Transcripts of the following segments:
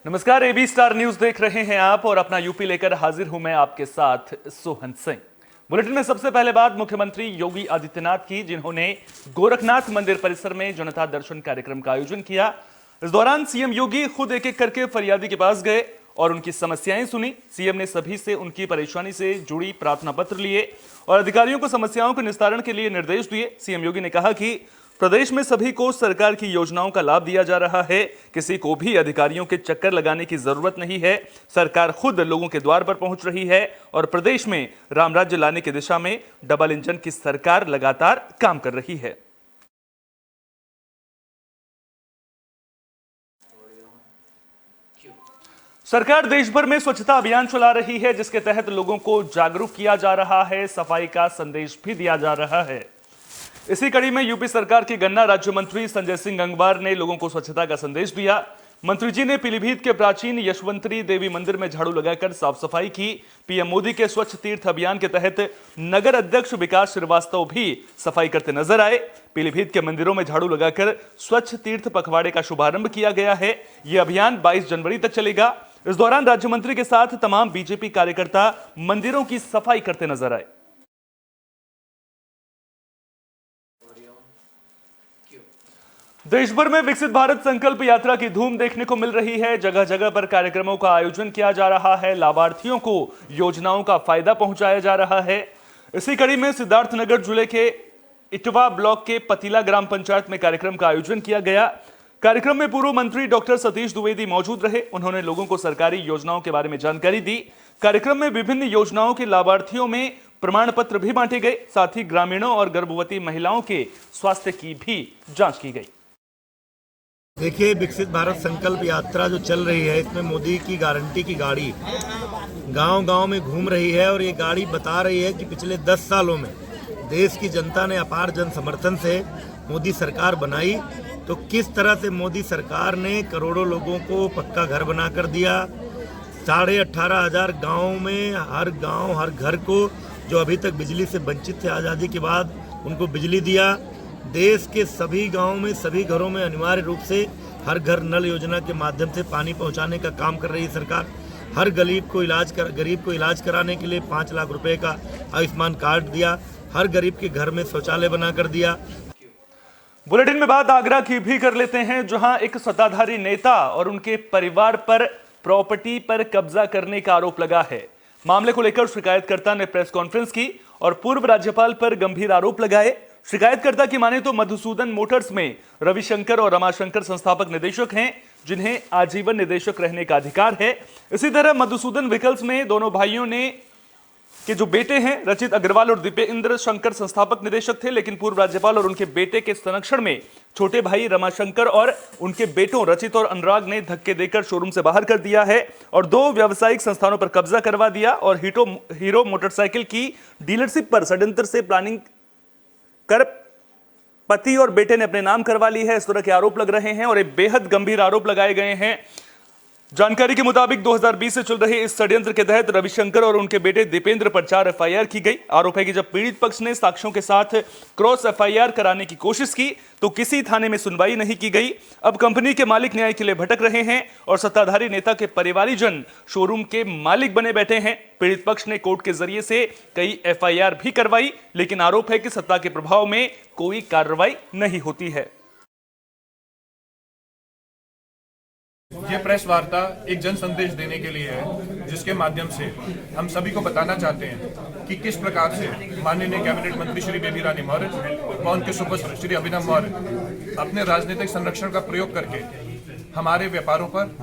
नमस्कार, AB star news देख रहे हैं आप और अपना यूपी लेकर हाजिर हूं मैं आपके साथ सोहन सिंह। बुलेटिन में सबसे पहले बात मुख्यमंत्री योगी आदित्यनाथ की, जिन्होंने गोरखनाथ मंदिर परिसर में जनता दर्शन कार्यक्रम का आयोजन किया। इस दौरान सीएम योगी खुद एक एक करके फरियादी के पास गए और उनकी समस्याएं सुनी। सीएम ने सभी से उनकी परेशानी से जुड़ी प्रार्थना पत्र लिए और अधिकारियों को समस्याओं के निस्तारण के लिए निर्देश दिए। सीएम योगी ने कहा कि प्रदेश में सभी को सरकार की योजनाओं का लाभ दिया जा रहा है, किसी को भी अधिकारियों के चक्कर लगाने की जरूरत नहीं है। सरकार खुद लोगों के द्वार पर पहुंच रही है और प्रदेश में राम राज्य लाने की दिशा में डबल इंजन की सरकार लगातार काम कर रही है। सरकार देश भर में स्वच्छता अभियान चला रही है, जिसके तहत लोगों को जागरूक किया जा रहा है, सफाई का संदेश भी दिया जा रहा है। इसी कड़ी में यूपी सरकार के गन्ना राज्य मंत्री संजय सिंह गंगवार ने लोगों को स्वच्छता का संदेश दिया। मंत्री जी ने पीलीभीत के प्राचीन यशवंतरी देवी मंदिर में झाड़ू लगाकर साफ सफाई की। पीएम मोदी के स्वच्छ तीर्थ अभियान के तहत नगर अध्यक्ष विकास श्रीवास्तव भी सफाई करते नजर आए। पीलीभीत के मंदिरों में झाड़ू लगाकर स्वच्छ तीर्थ पखवाड़े का शुभारंभ किया गया है। यह अभियान 22 जनवरी तक चलेगा। इस दौरान राज्य मंत्री के साथ तमाम बीजेपी कार्यकर्ता मंदिरों की सफाई करते नजर आए। देश भर में विकसित भारत संकल्प यात्रा की धूम देखने को मिल रही है। जगह जगह पर कार्यक्रमों का आयोजन किया जा रहा है, लाभार्थियों को योजनाओं का फायदा पहुंचाया जा रहा है। इसी कड़ी में सिद्धार्थनगर जिले के इटवा ब्लॉक के पतीला ग्राम पंचायत में कार्यक्रम का आयोजन किया गया। कार्यक्रम में पूर्व मंत्री डॉक्टर सतीश द्विवेदी मौजूद रहे। उन्होंने लोगों को सरकारी योजनाओं के बारे में जानकारी दी। कार्यक्रम में विभिन्न योजनाओं के लाभार्थियों में प्रमाण पत्र भी बांटे गए। साथ ही ग्रामीणों और गर्भवती महिलाओं के स्वास्थ्य की भी जांच की गई। देखिए, विकसित भारत संकल्प यात्रा जो चल रही है, इसमें मोदी की गारंटी की गाड़ी गांव-गांव में घूम रही है और ये गाड़ी बता रही है कि पिछले 10 सालों में देश की जनता ने अपार जन समर्थन से मोदी सरकार बनाई। तो किस तरह से मोदी सरकार ने करोड़ों लोगों को पक्का घर बना कर दिया। 18,500 गाँव में हर घर को जो अभी तक बिजली से वंचित थे आज़ादी के बाद, उनको बिजली दिया। देश के सभी गांवों में सभी घरों में अनिवार्य रूप से हर घर नल योजना के माध्यम से पानी पहुंचाने का काम कर रही है सरकार। हर गरीब को इलाज कराने के लिए 5 लाख रुपए का आयुष्मान कार्ड दिया। हर गरीब के घर में शौचालय बनाकर दिया। बुलेटिन में बात आगरा की भी कर लेते हैं, जहां एक सत्ताधारी नेता और उनके परिवार पर प्रॉपर्टी पर कब्जा करने का आरोप लगा है। मामले को लेकर शिकायतकर्ता ने प्रेस कॉन्फ्रेंस की और पूर्व राज्यपाल पर गंभीर आरोप लगाए। शिकायतकर्ता की माने तो मधुसूदन मोटर्स में रविशंकर और रमाशंकर संस्थापक निदेशक हैं, जिन्हें आजीवन निदेशक रहने का अधिकार है। इसी तरह मधुसूदन व्हीकल्स में दोनों भाइयों ने के जो बेटे हैं रचित अग्रवाल और दीपेंद्र शंकर संस्थापक निदेशक थे, लेकिन पूर्व राज्यपाल और उनके बेटे के संरक्षण में छोटे भाई रमाशंकर और उनके बेटों रचित और अनुराग ने धक्के देकर शोरूम से बाहर कर दिया है और 2 व्यावसायिक संस्थानों पर कब्जा करवा दिया और हीरो मोटरसाइकिल की डीलरशिप पर षड्यंत्र से प्लानिंग कर पति और बेटे ने अपने नाम करवा ली है। इस तरह के आरोप लग रहे हैं और एक बेहद गंभीर आरोप लगाए गए हैं। जानकारी के मुताबिक 2020 से चल रहे इस षड्यंत्र के तहत रविशंकर और उनके बेटे दीपेंद्र पर 4 एफआईआर की गई। आरोप है कि जब पीड़ित पक्ष ने साक्ष्यों के साथ क्रॉस एफआईआर कराने की कोशिश की तो किसी थाने में सुनवाई नहीं की गई। अब कंपनी के मालिक न्याय के लिए भटक रहे हैं और सत्ताधारी नेता के परिवारीजन शोरूम के मालिक बने बैठे हैं। पीड़ित पक्ष ने कोर्ट के जरिए से कई एफआईआर भी करवाई, लेकिन आरोप है कि सत्ता के प्रभाव में कोई कार्रवाई नहीं होती है। ये प्रेस वार्ता एक जन संदेश देने के लिए है, जिसके माध्यम से हम सभी को बताना चाहते हैं कि किस प्रकार से माननीय कैबिनेट मंत्री श्री बेबी रानी मौर्य व उनके सुपुत्र श्री अभिनव मौर्य अपने राजनीतिक संरक्षण का प्रयोग करके हमारे व्यापारों पर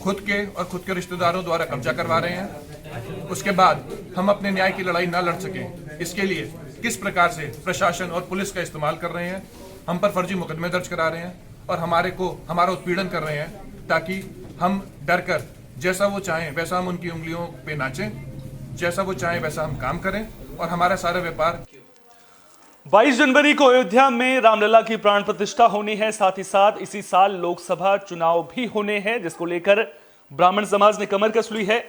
खुद के रिश्तेदारों द्वारा कब्जा करवा रहे हैं। उसके बाद हम अपने न्याय की लड़ाई न लड़ सके, इसके लिए किस प्रकार से प्रशासन और पुलिस का इस्तेमाल कर रहे हैं, हम पर फर्जी मुकदमे दर्ज करा रहे हैं और हमारा उत्पीड़न कर रहे हैं, ताकि हम डर कर जैसा वो चाहें वैसा हम उनकी उंगलियों पे नाचें, जैसा वो चाहें वैसा हम काम करें और हमारा सारा व्यापार। 22 जनवरी को अयोध्या में रामलला की प्राण प्रतिष्ठा होनी है। साथ ही साथ इसी साल लोकसभा चुनाव भी होने हैं, जिसको लेकर ब्राह्मण समाज ने कमर कस ली है।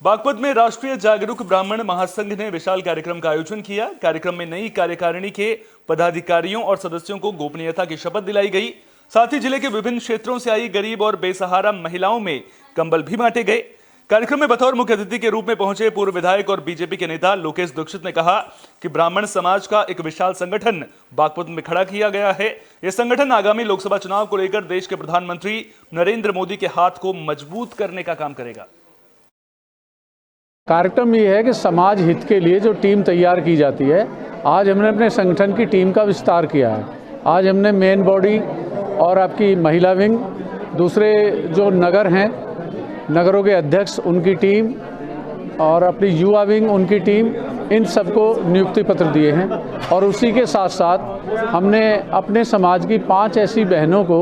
बागपत में राष्ट्रीय जागरूक ब्राह्मण महासंघ ने विशाल कार्यक्रम का आयोजन किया। कार्यक्रम में नई कार्यकारिणी के पदाधिकारियों और सदस्यों को गोपनीयता की शपथ दिलाई गई। साथ ही जिले के विभिन्न क्षेत्रों से आई गरीब और बेसहारा महिलाओं में कंबल भी बांटे गए। कार्यक्रम में बतौर मुख्य अतिथि के रूप में पहुंचे पूर्व विधायक और बीजेपी के नेता लोकेश दीक्षित ने कहा कि ब्राह्मण समाज का एक विशाल संगठन बागपत में खड़ा किया गया है। यह संगठन आगामी लोकसभा चुनाव को लेकर देश के प्रधानमंत्री नरेंद्र मोदी के हाथ को मजबूत करने का काम करेगा। कार्यक्रम ये है कि समाज हित के लिए जो टीम तैयार की जाती है, आज हमने अपने संगठन की टीम का विस्तार किया है। आज हमने मेन बॉडी और आपकी महिला विंग, दूसरे जो नगर हैं, नगरों के अध्यक्ष उनकी टीम और अपनी युवा विंग उनकी टीम, इन सबको नियुक्ति पत्र दिए हैं। और उसी के साथ साथ हमने अपने समाज की 5 ऐसी बहनों को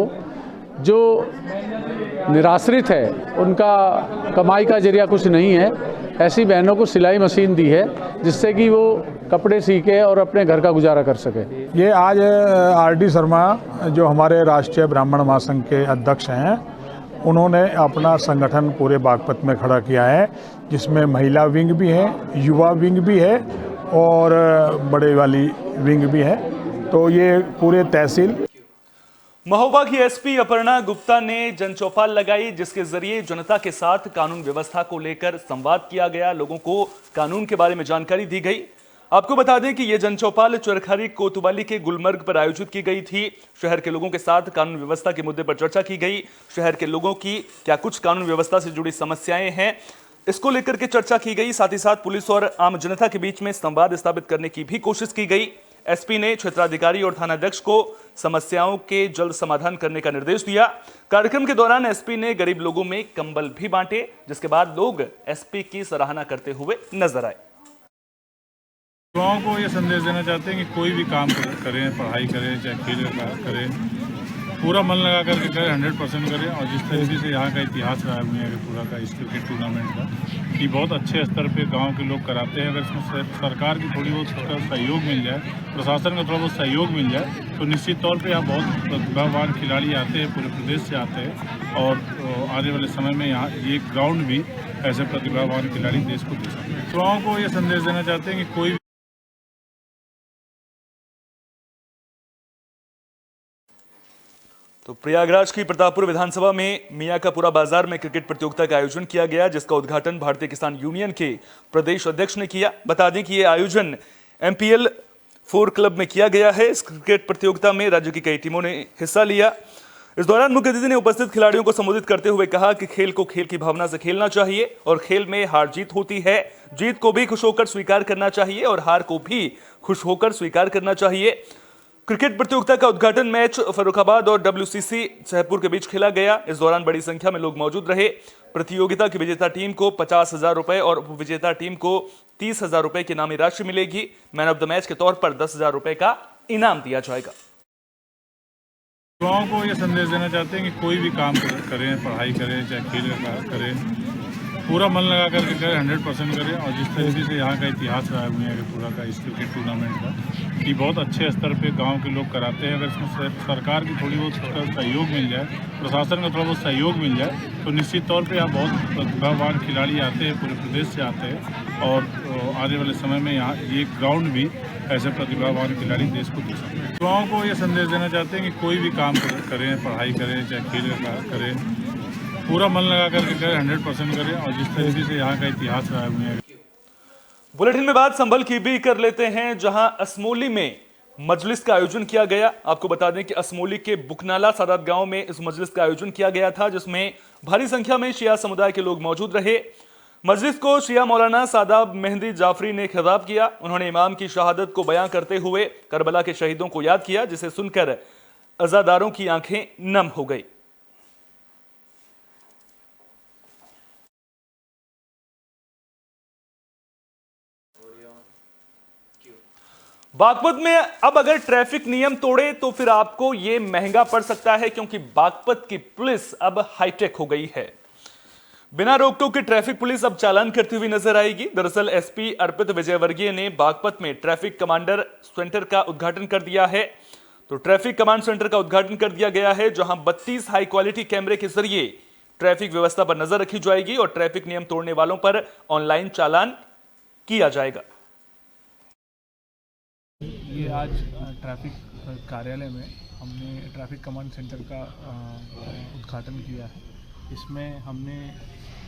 जो निराश्रित है, उनका कमाई का जरिया कुछ नहीं है, ऐसी बहनों को सिलाई मशीन दी है जिससे कि वो कपड़े सीखे और अपने घर का गुजारा कर सके। ये आज आर.डी. शर्मा जो हमारे राष्ट्रीय ब्राह्मण महासंघ के अध्यक्ष हैं, उन्होंने अपना संगठन पूरे बागपत में खड़ा किया है, जिसमें महिला विंग भी है, युवा विंग भी है और बड़े वाली विंग भी है। तो ये पूरे तहसील। महोबा की एसपी अपर्णा गुप्ता ने जनचौपाल लगाई, जिसके जरिए जनता के साथ कानून व्यवस्था को लेकर संवाद किया गया। लोगों को कानून के बारे में जानकारी दी गई। आपको बता दें कि यह जनचौपाल चरखरी कोतवाली के गुलमर्ग पर आयोजित की गई थी। शहर के लोगों के साथ कानून व्यवस्था के मुद्दे पर चर्चा की गई। शहर के लोगों की क्या कुछ कानून व्यवस्था से जुड़ी समस्याएं हैं, इसको लेकर के चर्चा की गई। साथ ही साथ पुलिस और आम जनता के बीच में संवाद स्थापित करने की भी कोशिश की गई। एसपी ने क्षेत्राधिकारी और थानाध्यक्ष को समस्याओं के जल्द समाधान करने का निर्देश दिया। कार्यक्रम के दौरान एसपी ने गरीब लोगों में कंबल भी बांटे, जिसके बाद लोग एसपी की सराहना करते हुए नजर आए। युवाओं को ये संदेश देना चाहते हैं कि कोई भी काम करें, पढ़ाई करें, चाहे खेल करें, पूरा मन लगा करके करें, 100% करें। और जिस तरीके से यहाँ का इतिहास रहा है दुनिया के पूरा का इस क्रिकेट टूर्नामेंट का, कि बहुत अच्छे स्तर पे गांव के लोग कराते हैं। अगर इसमें सरकार की थोड़ी बहुत सहयोग मिल जाए, प्रशासन का थोड़ा बहुत सहयोग मिल जाए, तो निश्चित तौर पे यहाँ बहुत प्रतिभावान खिलाड़ी आते हैं, पूरे प्रदेश से आते हैं। और आने वाले समय में यहाँ ये ग्राउंड भी ऐसे प्रतिभावान खिलाड़ी देश को दे सकते हैं। युवाओं को ये संदेश देना चाहते हैं कि कोई तो प्रयागराज की प्रतापपुर विधानसभा में मियाकापुरा बाजार में क्रिकेट प्रतियोगिता का आयोजन किया गया, जिसका उद्घाटन भारतीय किसान यूनियन के प्रदेश अध्यक्ष ने किया। बता दें कि यह आयोजन MPL 4 क्लब में किया गया है। इस क्रिकेट प्रतियोगिता में राज्य की कई टीमों ने हिस्सा लिया। इस दौरान मुख्य अतिथि ने उपस्थित खिलाड़ियों को संबोधित करते हुए कहा कि खेल को खेल की भावना से खेलना चाहिए और खेल में हार जीत होती है। जीत को भी खुश होकर स्वीकार करना चाहिए और हार को भी खुश होकर स्वीकार करना चाहिए। क्रिकेट प्रतियोगिता का उद्घाटन मैच फर्रुखाबाद और WCC सहपुर के बीच खेला गया। इस दौरान बड़ी संख्या में लोग मौजूद रहे। प्रतियोगिता की विजेता टीम को 50,000 रुपए और उपविजेता टीम को 30,000 रुपए की इनामी राशि मिलेगी। मैन ऑफ द मैच के तौर पर 10,000 रुपए का इनाम दिया जाएगा। युवाओं को ये संदेश देना चाहते हैं कि कोई भी काम करें, पढ़ाई करें, चाहे खेल करें, पूरा मन लगा करके करें, 100% करें। और जिस तरीके से यहाँ का इतिहास रहा है दुनिया के पूरा का इस क्रिकेट टूर्नामेंट का, कि बहुत अच्छे स्तर पे गांव के लोग कराते हैं। अगर इसमें सरकार की थोड़ी बहुत सहयोग मिल जाए, प्रशासन का थोड़ा बहुत सहयोग मिल जाए, तो निश्चित तौर पे यहाँ बहुत प्रतिभावान खिलाड़ी आते हैं, पूरे प्रदेश से आते हैं। और आने वाले समय में यहाँ ये ग्राउंड भी ऐसे प्रतिभावान खिलाड़ी देश को दे सकते हैं। युवाओं को ये संदेश देना चाहते हैं कि कोई भी काम करें, पढ़ाई करें, चाहे खेल करें, पूरा मन लगा करके करें, 100% करें। और जिस तरीके से यहाँ का इतिहास रहा है दुनिया का। बुलेटिन में बात संभल की भी कर लेते हैं, जहां असमोली में मजलिस का आयोजन किया गया। आपको बता दें कि असमोली के बुकनाला सादात गांव में इस मजलिस का आयोजन किया गया था, जिसमें भारी संख्या में शिया समुदाय के लोग मौजूद रहे। मजलिस को शिया मौलाना सादाब मेहंदी जाफरी ने खिताब किया। उन्होंने इमाम की शहादत को बयां करते हुए करबला के शहीदों को याद किया, जिसे सुनकर अज़ादारों की आंखें नम हो गई। बागपत में अब अगर ट्रैफिक नियम तोड़े तो फिर आपको यह महंगा पड़ सकता है, क्योंकि बागपत की पुलिस अब हाईटेक हो गई है। बिना रोक टोक के ट्रैफिक पुलिस अब चालान करती हुई नजर आएगी। दरअसल एसपी अर्पित विजयवर्गीय ने बागपत में ट्रैफिक कमांडर सेंटर का उद्घाटन कर दिया है। तो ट्रैफिक कमांड सेंटर का उद्घाटन कर दिया गया है, जहां 32 हाई क्वालिटी कैमरे के जरिए ट्रैफिक व्यवस्था पर नजर रखी जाएगी और ट्रैफिक नियम तोड़ने वालों पर ऑनलाइन चालान किया जाएगा। ये आज ट्रैफिक कार्यालय में हमने ट्रैफिक कमांड सेंटर का उद्घाटन किया है। इसमें हमने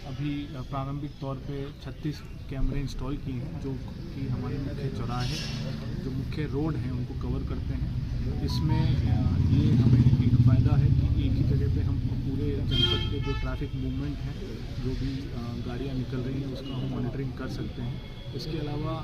अभी प्रारंभिक तौर पे 36 कैमरे इंस्टॉल किए हैं जो कि हमारे मुख्य चौराहे जो मुख्य रोड हैं उनको कवर करते हैं। इसमें ये हमें एक फ़ायदा है कि एक ही जगह पे हम पूरे जनपद के जो ट्रैफिक मूवमेंट है, जो भी गाड़ियाँ निकल रही हैं उसका हम मॉनिटरिंग कर सकते हैं। इसके अलावा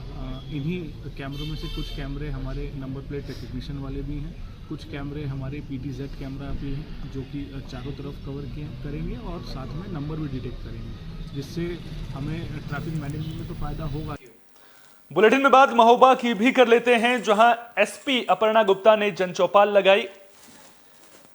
इन्हीं कैमरों में से कुछ कैमरे हमारे नंबर प्लेट रिकग्निशन वाले भी हैं, कुछ कैमरे हमारे PTZ कैमरा भी हैं जो कि चारों तरफ कवर करेंगे और साथ में नंबर भी डिटेक्ट करेंगे, जिससे हमें ट्रैफिक मैनेजमेंट में तो फ़ायदा होगा। बुलेटिन में बात महोबा की भी कर लेते हैं, जहां SP अपर्णा गुप्ता ने जनचौपाल लगाई।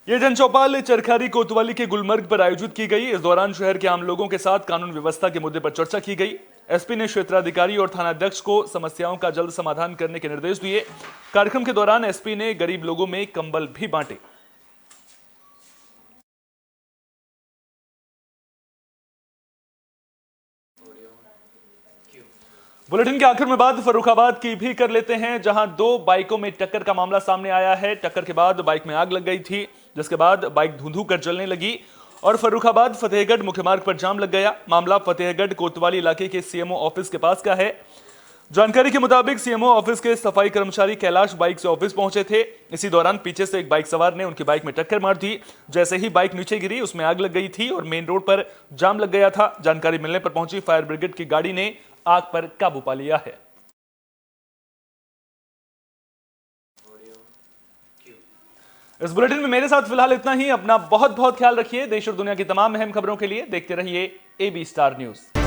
ये जनचौपाल चरखारी कोतवाली के गुलमर्ग पर आयोजित की गई। इस दौरान शहर के आम लोगों के साथ कानून व्यवस्था के मुद्दे पर चर्चा की गई। SP ने क्षेत्राधिकारी और थानाध्यक्ष को समस्याओं का जल्द समाधान करने के निर्देश दिए। कार्यक्रम के दौरान SP ने गरीब लोगों में कंबल भी बांटे। बुलेटिन के आखिर में बात फर्रुखाबाद की भी कर लेते हैं, जहां 2 बाइकों में टक्कर का मामला सामने आया है। टक्कर के बाद बाइक में आग लग गई थी, जिसके बाद बाइक धुंधु कर जलने लगी और फर्रुखाबाद फतेहगढ़ मुख्य मार्ग पर जाम लग गया। मामला फतेहगढ़ कोतवाली इलाके के CMO ऑफिस के पास का है। जानकारी के मुताबिक CMO ऑफिस के सफाई कर्मचारी कैलाश बाइक से ऑफिस पहुंचे थे। इसी दौरान पीछे से एक बाइक सवार ने उनकी बाइक में टक्कर मार दी। जैसे ही बाइक नीचे गिरी, उसमें आग लग गई थी और मेन रोड पर जाम लग गया था। जानकारी मिलने पर पहुंची फायर ब्रिगेड की गाड़ी ने आग पर काबू पा लिया है। इस बुलेटिन में मेरे साथ फिलहाल इतना ही। अपना बहुत बहुत ख्याल रखिए। देश और दुनिया की तमाम अहम खबरों के लिए देखते रहिए AB स्टार न्यूज।